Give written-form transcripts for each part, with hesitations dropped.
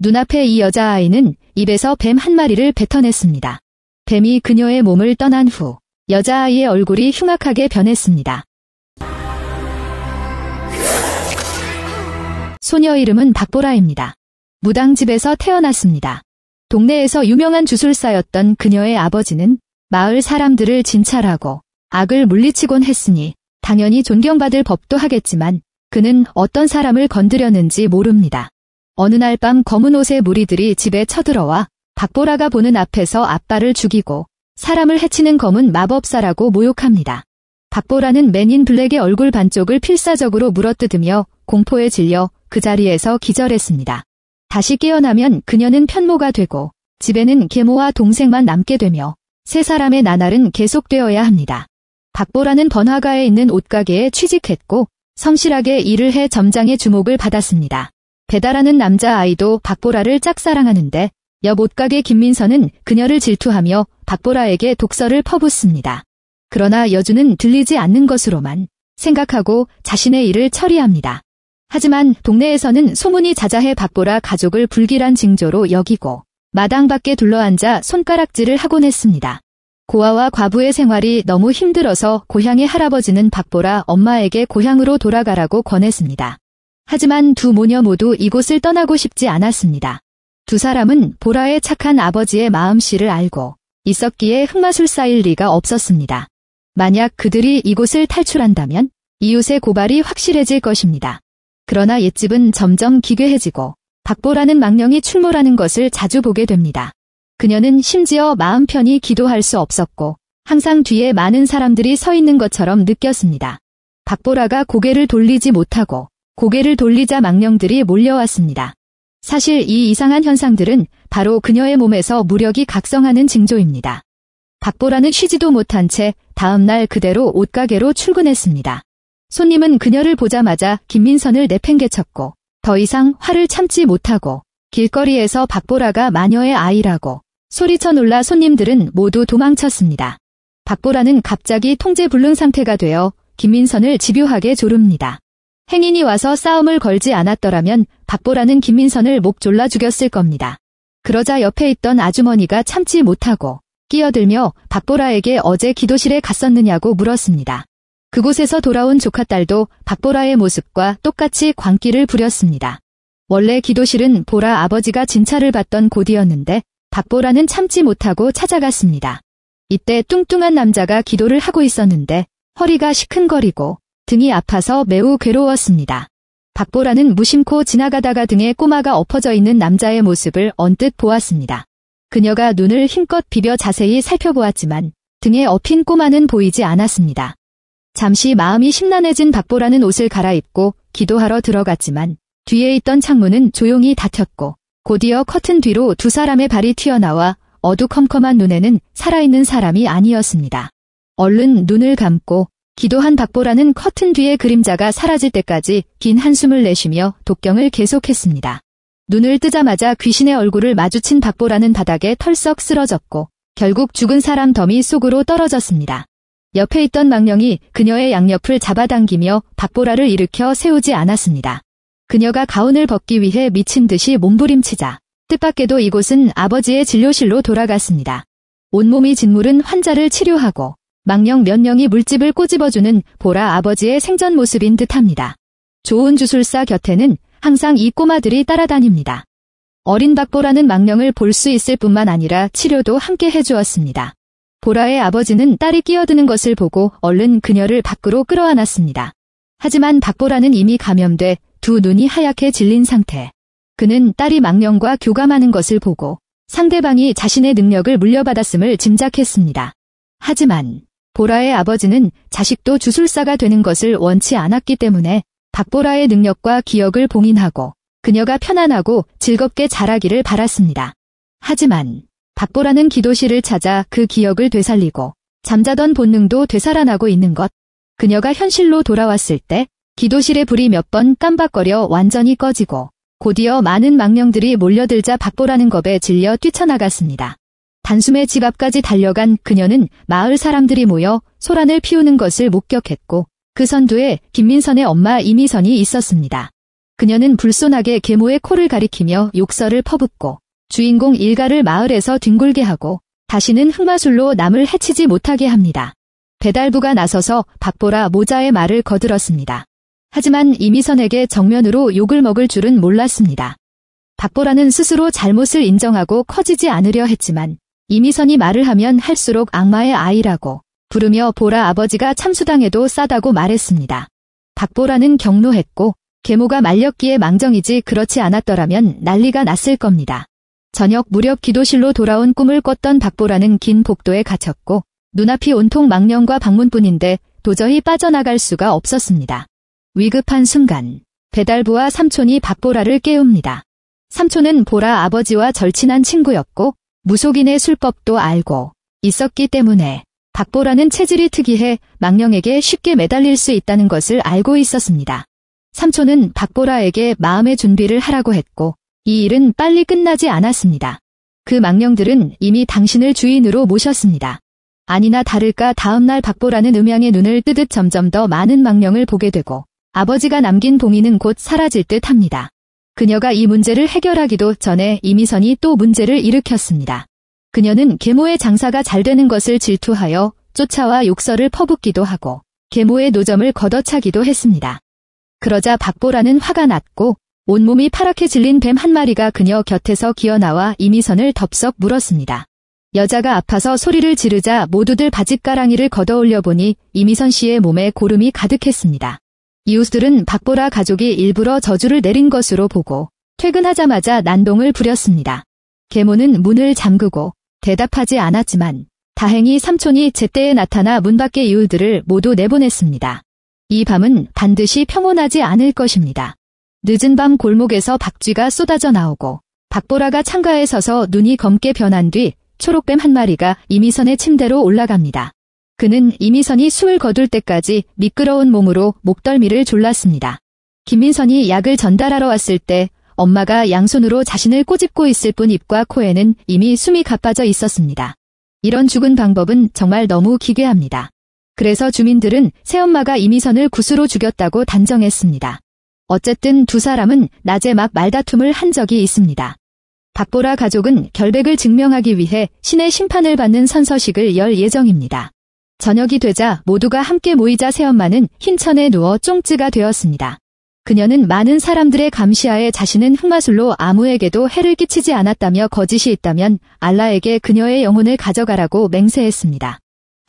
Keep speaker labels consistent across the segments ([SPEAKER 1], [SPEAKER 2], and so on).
[SPEAKER 1] 눈앞에 이 여자아이는 입에서 뱀 한 마리를 뱉어냈습니다. 뱀이 그녀의 몸을 떠난 후 여자아이의 얼굴이 흉악하게 변했습니다. 소녀 이름은 박보라입니다. 무당집에서 태어났습니다. 동네에서 유명한 주술사였던 그녀의 아버지는 마을 사람들을 진찰하고 악을 물리치곤 했으니 당연히 존경받을 법도 하겠지만 그는 어떤 사람을 건드렸는지 모릅니다. 어느 날 밤 검은 옷의 무리들이 집에 쳐들어와 박보라가 보는 앞에서 아빠를 죽이고 사람을 해치는 검은 마법사라고 모욕합니다. 박보라는 맨인 블랙의 얼굴 반쪽을 필사적으로 물어뜯으며 공포에 질려 그 자리에서 기절했습니다. 다시 깨어나면 그녀는 편모가 되고 집에는 계모와 동생만 남게 되며 세 사람의 나날은 계속되어야 합니다. 박보라는 번화가에 있는 옷가게에 취직했고 성실하게 일을 해 점장의 주목을 받았습니다. 배달하는 남자아이도 박보라를 짝사랑하는데 옆 옷가게 김민선은 그녀를 질투하며 박보라에게 독서를 퍼붓습니다. 그러나 여주는 들리지 않는 것으로만 생각하고 자신의 일을 처리합니다. 하지만 동네에서는 소문이 자자해 박보라 가족을 불길한 징조로 여기고 마당 밖에 둘러앉아 손가락질을 하곤 했습니다. 고아와 과부의 생활이 너무 힘들어서 고향의 할아버지는 박보라 엄마에게 고향으로 돌아가라고 권했습니다. 하지만 두 모녀 모두 이곳을 떠나고 싶지 않았습니다. 두 사람은 보라의 착한 아버지의 마음씨를 알고 있었기에 흑마술사일 리가 없었습니다. 만약 그들이 이곳을 탈출한다면 이웃의 고발이 확실해질 것입니다. 그러나 옛집은 점점 기괴해지고 박보라는 망령이 출몰하는 것을 자주 보게 됩니다. 그녀는 심지어 마음 편히 기도할 수 없었고 항상 뒤에 많은 사람들이 서 있는 것처럼 느꼈습니다. 박보라가 고개를 돌리지 못하고 고개를 돌리자 망령들이 몰려왔습니다. 사실 이 이상한 현상들은 바로 그녀의 몸에서 무력이 각성하는 징조입니다. 박보라는 쉬지도 못한 채 다음 날 그대로 옷가게로 출근했습니다. 손님은 그녀를 보자마자 김민선을 내팽개쳤고 더 이상 화를 참지 못하고 길거리에서 박보라가 마녀의 아이라고 소리쳐 놀라 손님들은 모두 도망쳤습니다. 박보라는 갑자기 통제불능 상태가 되어 김민선을 집요하게 조릅니다. 행인이 와서 싸움을 걸지 않았더라면 박보라는 김민선을 목 졸라 죽였을 겁니다. 그러자 옆에 있던 아주머니가 참지 못하고 끼어들며 박보라에게 어제 기도실에 갔었느냐고 물었습니다. 그곳에서 돌아온 조카딸도 박보라의 모습과 똑같이 광기를 부렸습니다. 원래 기도실은 보라 아버지가 진찰을 받던 곳이었는데 박보라는 참지 못하고 찾아갔습니다. 이때 뚱뚱한 남자가 기도를 하고 있었는데 허리가 시큰거리고 등이 아파서 매우 괴로웠습니다. 박보라는 무심코 지나가다가 등에 꼬마가 엎어져 있는 남자의 모습을 언뜻 보았습니다. 그녀가 눈을 힘껏 비벼 자세히 살펴보았지만 등에 엎인 꼬마는 보이지 않았습니다. 잠시 마음이 심란해진 박보라는 옷을 갈아입고 기도하러 들어갔지만 뒤에 있던 창문은 조용히 닫혔고 곧이어 커튼 뒤로 두 사람의 발이 튀어나와 어두컴컴한 눈에는 살아있는 사람이 아니었습니다. 얼른 눈을 감고 기도한 박보라는 커튼 뒤의 그림자가 사라질 때까지 긴 한숨을 내쉬며 독경을 계속했습니다. 눈을 뜨자마자 귀신의 얼굴을 마주친 박보라는 바닥에 털썩 쓰러졌고 결국 죽은 사람 더미 속으로 떨어졌습니다. 옆에 있던 망령이 그녀의 양옆을 잡아당기며 박보라를 일으켜 세우지 않았습니다. 그녀가 가운을 벗기 위해 미친 듯이 몸부림치자 뜻밖에도 이곳은 아버지의 진료실로 돌아갔습니다. 온몸이 짓무른 환자를 치료하고 망령 몇 명이 물집을 꼬집어주는 보라 아버지의 생전 모습인 듯합니다. 좋은 주술사 곁에는 항상 이 꼬마들이 따라다닙니다. 어린 박보라는 망령을 볼 수 있을 뿐만 아니라 치료도 함께 해주었습니다. 보라의 아버지는 딸이 끼어드는 것을 보고 얼른 그녀를 밖으로 끌어안았습니다. 하지만 박보라는 이미 감염돼 두 눈이 하얗게 질린 상태. 그는 딸이 망령과 교감하는 것을 보고 상대방이 자신의 능력을 물려받았음을 짐작했습니다. 하지만 보라의 아버지는 자식도 주술사가 되는 것을 원치 않았기 때문에 박보라의 능력과 기억을 봉인하고 그녀가 편안하고 즐겁게 자라기를 바랐습니다. 하지만 박보라는 기도실을 찾아 그 기억을 되살리고 잠자던 본능도 되살아나고 있는 것. 그녀가 현실로 돌아왔을 때 기도실의 불이 몇 번 깜박거려 완전히 꺼지고 곧이어 많은 망령들이 몰려들자 박보라는 겁에 질려 뛰쳐나갔습니다. 단숨에 집 앞까지 달려간 그녀는 마을 사람들이 모여 소란을 피우는 것을 목격했고 그 선두에 김민선의 엄마 이미선이 있었습니다. 그녀는 불손하게 계모의 코를 가리키며 욕설을 퍼붓고 주인공 일가를 마을에서 뒹굴게 하고 다시는 흑마술로 남을 해치지 못하게 합니다. 배달부가 나서서 박보라 모자의 말을 거들었습니다. 하지만 이미선에게 정면으로 욕을 먹을 줄은 몰랐습니다. 박보라는 스스로 잘못을 인정하고 커지지 않으려 했지만 이미선이 말을 하면 할수록 악마의 아이라고 부르며 보라 아버지가 참수당해도 싸다고 말했습니다. 박보라는 경노했고 계모가 말렸기에 망정이지 그렇지 않았더라면 난리가 났을 겁니다. 저녁 무렵 기도실로 돌아온 꿈을 꿨던 박보라는 긴 복도에 갇혔고 눈앞이 온통 망령과 방문뿐인데 도저히 빠져나갈 수가 없었습니다. 위급한 순간 배달부와 삼촌이 박보라를 깨웁니다. 삼촌은 보라 아버지와 절친한 친구였고 무속인의 술법도 알고 있었기 때문에 박보라는 체질이 특이해 망령에게 쉽게 매달릴 수 있다는 것을 알고 있었습니다. 삼촌은 박보라에게 마음의 준비를 하라고 했고 이 일은 빨리 끝나지 않았습니다. 그 망령들은 이미 당신을 주인으로 모셨습니다. 아니나 다를까 다음날 박보라는 음양의 눈을 뜨듯 점점 더 많은 망령을 보게 되고 아버지가 남긴 봉인은 곧 사라질 듯 합니다. 그녀가 이 문제를 해결하기도 전에 이미선이 또 문제를 일으켰습니다. 그녀는 계모의 장사가 잘 되는 것을 질투하여 쫓아와 욕설을 퍼붓기도 하고 계모의 노점을 걷어차기도 했습니다. 그러자 박보라는 화가 났고 온몸이 파랗게 질린 뱀 한 마리가 그녀 곁에서 기어나와 이미선을 덥석 물었습니다. 여자가 아파서 소리를 지르자 모두들 바짓가랑이를 걷어올려 보니 이미선 씨의 몸에 고름이 가득했습니다. 이웃들은 박보라 가족이 일부러 저주를 내린 것으로 보고 퇴근하자마자 난동을 부렸습니다. 계모는 문을 잠그고 대답하지 않았지만 다행히 삼촌이 제때에 나타나 문 밖의 이웃들을 모두 내보냈습니다. 이 밤은 반드시 평온하지 않을 것입니다. 늦은 밤 골목에서 박쥐가 쏟아져 나오고 박보라가 창가에 서서 눈이 검게 변한 뒤 초록뱀 한 마리가 이미선의 침대로 올라갑니다. 그는 이미선이 숨을 거둘 때까지 미끄러운 몸으로 목덜미를 졸랐습니다. 김민선이 약을 전달하러 왔을 때 엄마가 양손으로 자신을 꼬집고 있을 뿐 입과 코에는 이미 숨이 가빠져 있었습니다. 이런 죽은 방법은 정말 너무 기괴합니다. 그래서 주민들은 새엄마가 이미선을 굿으로 죽였다고 단정했습니다. 어쨌든 두 사람은 낮에 막 말다툼을 한 적이 있습니다. 박보라 가족은 결백을 증명하기 위해 신의 심판을 받는 선서식을 열 예정입니다. 저녁이 되자 모두가 함께 모이자 새엄마는 흰천에 누워 쫑쯔가 되었습니다. 그녀는 많은 사람들의 감시하에 자신은 흑마술로 아무에게도 해를 끼치지 않았다며 거짓이 있다면 알라에게 그녀의 영혼을 가져가라고 맹세했습니다.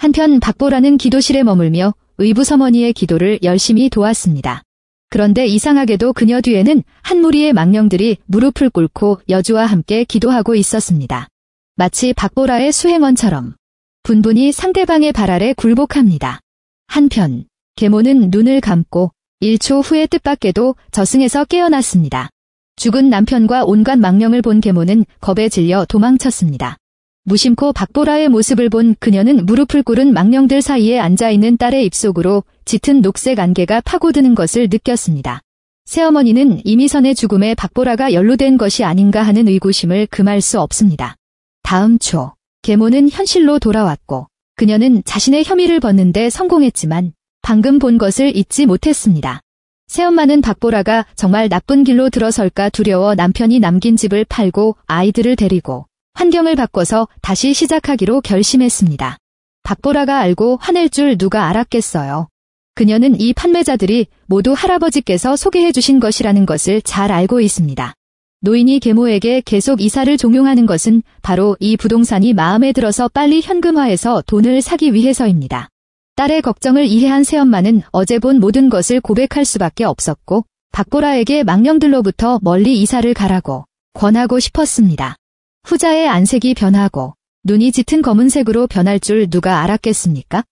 [SPEAKER 1] 한편 박보라는 기도실에 머물며 의부서머니의 기도를 열심히 도왔습니다. 그런데 이상하게도 그녀 뒤에는 한 무리의 망령들이 무릎을 꿇고 여주와 함께 기도하고 있었습니다. 마치 박보라의 수행원처럼 분분히 상대방의 발 아래 굴복합니다. 한편 계모는 눈을 감고 1초 후에 뜻밖에도 저승에서 깨어났습니다. 죽은 남편과 온갖 망령을 본 계모는 겁에 질려 도망쳤습니다. 무심코 박보라의 모습을 본 그녀는 무릎을 꿇은 망령들 사이에 앉아있는 딸의 입속으로 짙은 녹색 안개가 파고드는 것을 느꼈습니다. 새어머니는 이미선의 죽음에 박보라가 연루된 것이 아닌가 하는 의구심을 금할 수 없습니다. 다음 초 계모는 현실로 돌아왔고 그녀는 자신의 혐의를 벗는 데 성공했지만 방금 본 것을 잊지 못했습니다. 새엄마는 박보라가 정말 나쁜 길로 들어설까 두려워 남편이 남긴 집을 팔고 아이들을 데리고 환경을 바꿔서 다시 시작하기로 결심했습니다. 박보라가 알고 화낼 줄 누가 알았겠어요. 그녀는 이 판매자들이 모두 할아버지께서 소개해 주신 것이라는 것을 잘 알고 있습니다. 노인이 계모에게 계속 이사를 종용하는 것은 바로 이 부동산이 마음에 들어서 빨리 현금화해서 돈을 사기 위해서입니다. 딸의 걱정을 이해한 새엄마는 어제 본 모든 것을 고백할 수밖에 없었고 박보라에게 망령들로부터 멀리 이사를 가라고 권하고 싶었습니다. 후자의 안색이 변하고 눈이 짙은 검은색으로 변할 줄 누가 알았겠습니까?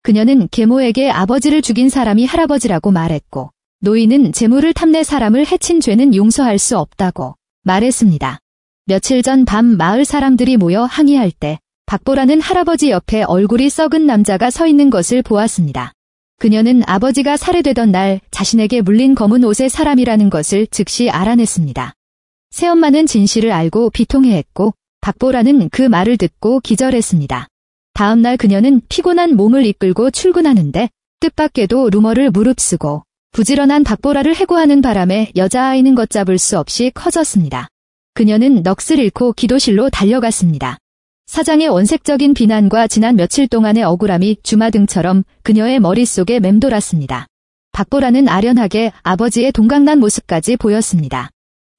[SPEAKER 1] 그녀는 계모에게 아버지를 죽인 사람이 할아버지라고 말했고 노인은 재물을 탐내 사람을 해친 죄는 용서할 수 없다고 말했습니다. 며칠 전 밤 마을 사람들이 모여 항의할 때 박보라는 할아버지 옆에 얼굴이 썩은 남자가 서 있는 것을 보았습니다. 그녀는 아버지가 살해되던 날 자신에게 물린 검은 옷의 사람이라는 것을 즉시 알아냈습니다. 새엄마는 진실을 알고 비통해했고 박보라는 그 말을 듣고 기절했습니다. 다음 날 그녀는 피곤한 몸을 이끌고 출근하는데 뜻밖에도 루머를 무릅쓰고 부지런한 박보라를 해고하는 바람에 여자아이는 걷잡을 수 없이 커졌습니다. 그녀는 넋을 잃고 기도실로 달려갔습니다. 사장의 원색적인 비난과 지난 며칠 동안의 억울함이 주마등처럼 그녀의 머릿속에 맴돌았습니다. 박보라는 아련하게 아버지의 동강난 모습까지 보였습니다.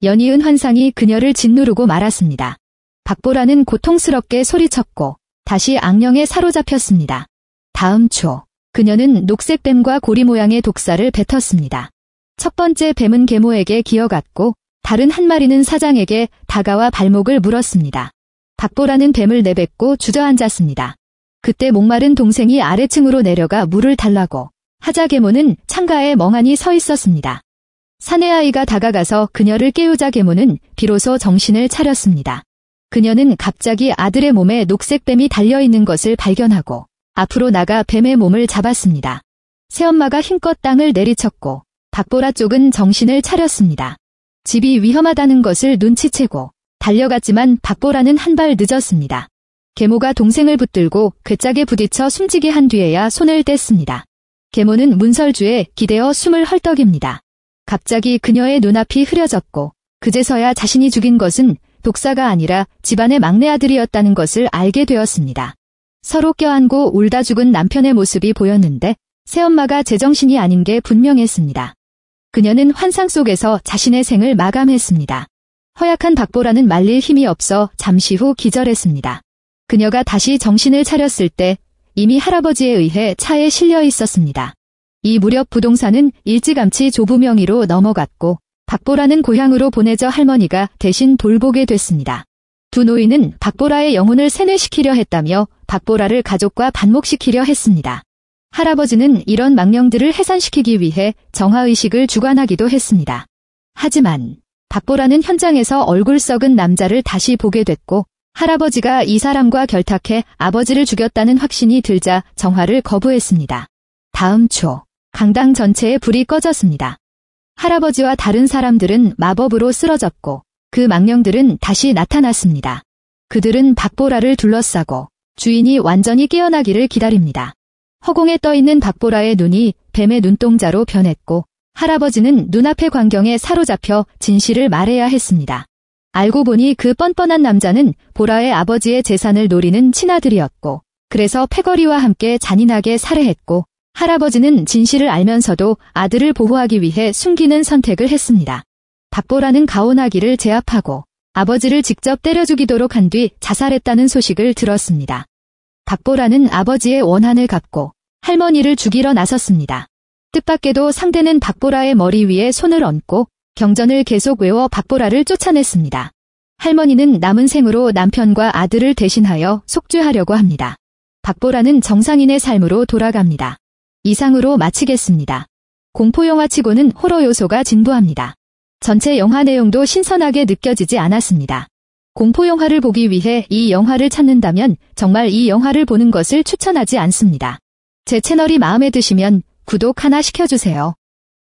[SPEAKER 1] 연이은 환상이 그녀를 짓누르고 말았습니다. 박보라는 고통스럽게 소리쳤고 다시 악령에 사로잡혔습니다. 다음 초, 그녀는 녹색 뱀과 고리 모양의 독사를 뱉었습니다. 첫 번째 뱀은 계모에게 기어갔고 다른 한 마리는 사장에게 다가와 발목을 물었습니다. 박보라는 뱀을 내뱉고 주저앉았습니다. 그때 목마른 동생이 아래층으로 내려가 물을 달라고 하자 계모는 창가에 멍하니 서 있었습니다. 사내아이가 다가가서 그녀를 깨우자 계모는 비로소 정신을 차렸습니다. 그녀는 갑자기 아들의 몸에 녹색 뱀이 달려있는 것을 발견하고 앞으로 나가 뱀의 몸을 잡았습니다. 새엄마가 힘껏 땅을 내리쳤고 박보라 쪽은 정신을 차렸습니다. 집이 위험하다는 것을 눈치채고 달려갔지만 박보라는 한 발 늦었습니다. 계모가 동생을 붙들고 괴짝에 부딪혀 숨지게 한 뒤에야 손을 뗐습니다. 계모는 문설주에 기대어 숨을 헐떡입니다. 갑자기 그녀의 눈앞이 흐려졌고 그제서야 자신이 죽인 것은 독사가 아니라 집안의 막내 아들이었다는 것을 알게 되었습니다. 서로 껴안고 울다 죽은 남편의 모습이 보였는데 새엄마가 제정신이 아닌 게 분명했습니다. 그녀는 환상 속에서 자신의 생을 마감했습니다. 허약한 박보라는 말릴 힘이 없어 잠시 후 기절했습니다. 그녀가 다시 정신을 차렸을 때 이미 할아버지에 의해 차에 실려 있었습니다. 이 무렵 부동산은 일찌감치 조부명의로 넘어갔고 박보라는 고향으로 보내져 할머니가 대신 돌보게 됐습니다. 두 노인은 박보라의 영혼을 세뇌시키려 했다며 박보라를 가족과 반목시키려 했습니다. 할아버지는 이런 망령들을 해산시키기 위해 정화의식을 주관하기도 했습니다. 하지만 박보라는 현장에서 얼굴 썩은 남자를 다시 보게 됐고 할아버지가 이 사람과 결탁해 아버지를 죽였다는 확신이 들자 정화를 거부했습니다. 다음 초, 강당 전체에 불이 꺼졌습니다. 할아버지와 다른 사람들은 마법으로 쓰러졌고 그 망령들은 다시 나타났습니다. 그들은 박보라를 둘러싸고 주인이 완전히 깨어나기를 기다립니다. 허공에 떠있는 박보라의 눈이 뱀의 눈동자로 변했고 할아버지는 눈앞의 광경에 사로잡혀 진실을 말해야 했습니다. 알고 보니 그 뻔뻔한 남자는 보라의 아버지의 재산을 노리는 친아들이었고 그래서 패거리와 함께 잔인하게 살해했고 할아버지는 진실을 알면서도 아들을 보호하기 위해 숨기는 선택을 했습니다. 박보라는 가온하기를 제압하고 아버지를 직접 때려 죽이도록 한 뒤 자살했다는 소식을 들었습니다. 박보라는 아버지의 원한을 갚고 할머니를 죽이러 나섰습니다. 뜻밖에도 상대는 박보라의 머리 위에 손을 얹고 경전을 계속 외워 박보라를 쫓아냈습니다. 할머니는 남은 생으로 남편과 아들을 대신하여 속죄하려고 합니다. 박보라는 정상인의 삶으로 돌아갑니다. 이상으로 마치겠습니다. 공포영화치고는 호러 요소가 진부합니다. 전체 영화 내용도 신선하게 느껴지지 않았습니다. 공포영화를 보기 위해 이 영화를 찾는다면 정말 이 영화를 보는 것을 추천하지 않습니다. 제 채널이 마음에 드시면 구독 하나 시켜주세요.